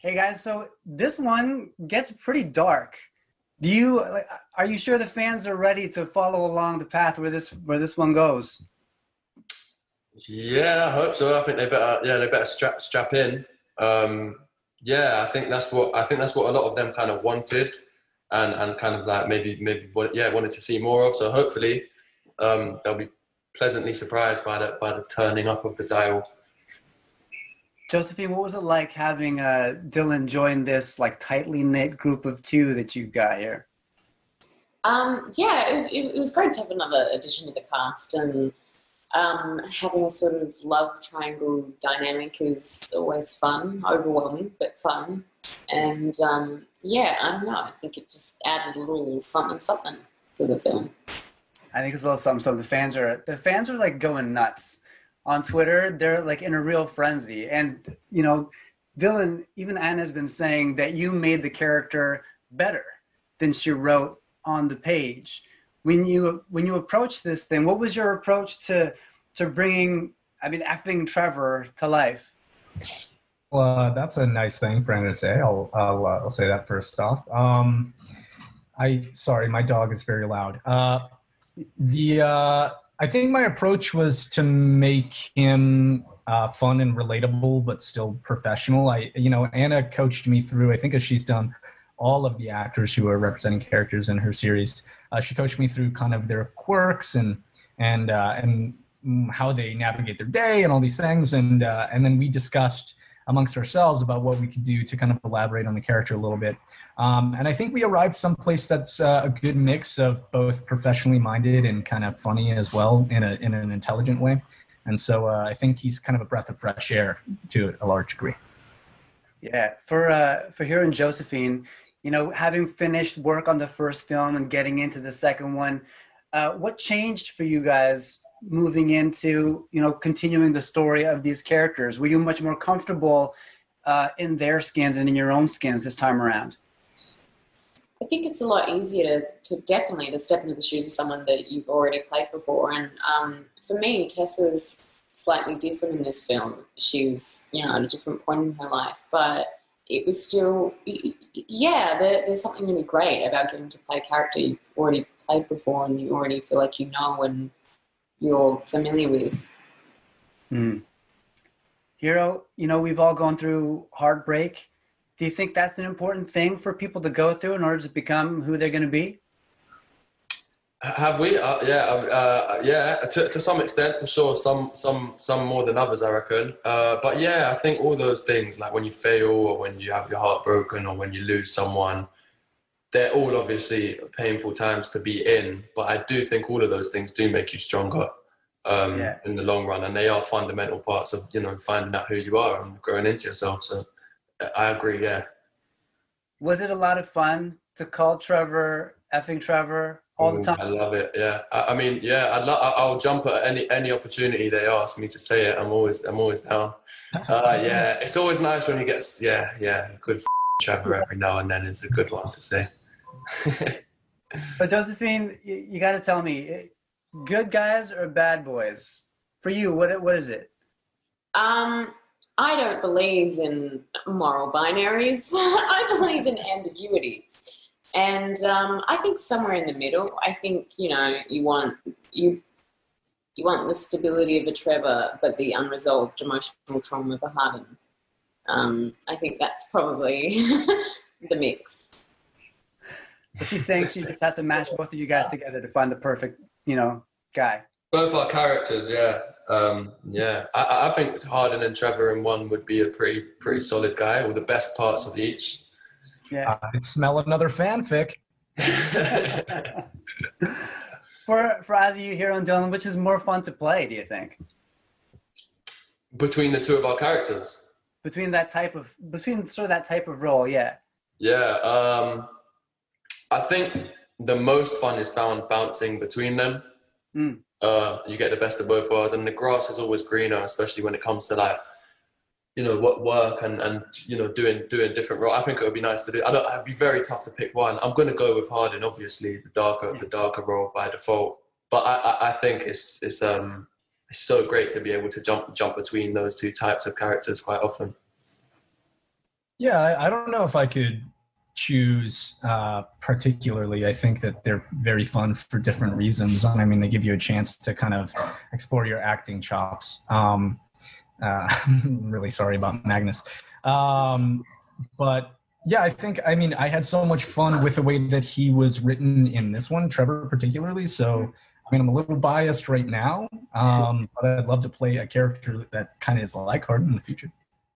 Hey guys, so this one gets pretty dark. Are you sure the fans are ready to follow along the path where this one goes? Yeah, I hope so. I think they better strap in. Yeah, I think that's what a lot of them kind of wanted, and kind of like maybe wanted to see more of. So hopefully, they'll be pleasantly surprised by the turning up of the dial. Josephine, what was it like having Dylan join this like tightly knit group of two that you've got here? Yeah, it was great to have another addition to the cast, and having a sort of love triangle dynamic is always fun, overwhelming, but fun. And yeah, I don't know, I think it just added a little something to the film. I think it's a little something. So the fans are like going nuts on Twitter. They're like in a real frenzy. And, you know, Dylan, even Anna has been saying that you made the character better than she wrote on the page. When you approached this thing, what was your approach to bringing, effing Trevor to life? Well, that's a nice thing for Anna to say. I'll say that first off. Sorry, my dog is very loud. I think my approach was to make him fun and relatable, but still professional. Anna coached me through, I think as she's done all of the actors who are representing characters in her series. She coached me through kind of their quirks and how they navigate their day and all these things. And then we discussed amongst ourselves about what we could do to kind of elaborate on the character a little bit. And I think we arrived someplace that's a good mix of both professionally minded and kind of funny as well in an intelligent way. And so I think he's kind of a breath of fresh air to a large degree. Yeah, for Hero and Josephine, you know, having finished work on the first film and getting into the second one, what changed for you guys moving into, you know, continuing the story of these characters? Were you much more comfortable in their skins and in your own skins this time around? I think it's a lot easier to definitely step into the shoes of someone that you've already played before. And for me, Tessa's slightly different in this film. She's, you know, at a different point in her life, but it was still, yeah, there's something really great about getting to play a character you've already played before and you already feel like you know and you're familiar with. Hero, you know, we've all gone through heartbreak. Do you think that's an important thing for people to go through in order to become who they're going to be? Have we? Yeah, to some extent, for sure. Some more than others, I reckon. But yeah, I think all those things, like when you fail or when you have your heart broken or when you lose someone, they're all obviously painful times to be in. But I do think all of those things do make you stronger in the long run, and they are fundamental parts of, you know, finding out who you are and growing into yourself. So I agree. Yeah. Was it a lot of fun to call Trevor effing Trevor all the time? I love it. Yeah. I mean, yeah. I'll jump at any opportunity they ask me to say it. I'm always down. Yeah. It's always nice when you get good Trevor every now and then. Is a good one to say. But Josephine, you got to tell me, good guys or bad boys? For you, what is it? I don't believe in moral binaries. I believe in ambiguity. And I think somewhere in the middle. I think, you know, you want the stability of a Trevor, but the unresolved emotional trauma of a Harden. I think that's probably the mix. So she's saying she just has to match both of you guys together to find the perfect, you know, guy. Both our characters, yeah. Yeah. I think Harden and Trevor in one would be a pretty solid guy with the best parts of each. Yeah. I smell another fanfic. For either you, Hero and Dylan, which is more fun to play, do you think? Between the two of our characters? Between sort of that type of role, yeah. Yeah. I think the most fun is found bouncing between them. You get the best of both worlds, and the grass is always greener, especially when it comes to, like, you know, what work and you know, doing different roles. I think it would be nice to do. It'd be very tough to pick one. I'm going to go with Harden, obviously, the darker role by default. But I think it's so great to be able to jump between those two types of characters quite often. Yeah, I don't know if I could choose particularly. I think that they're very fun for different reasons. I mean, they give you a chance to kind of explore your acting chops. I'm really sorry about Magnus. But yeah, I mean, I had so much fun with the way that he was written in this one, Trevor particularly. So, I mean, I'm a little biased right now, but I'd love to play a character that kind of is like Hardin in the future.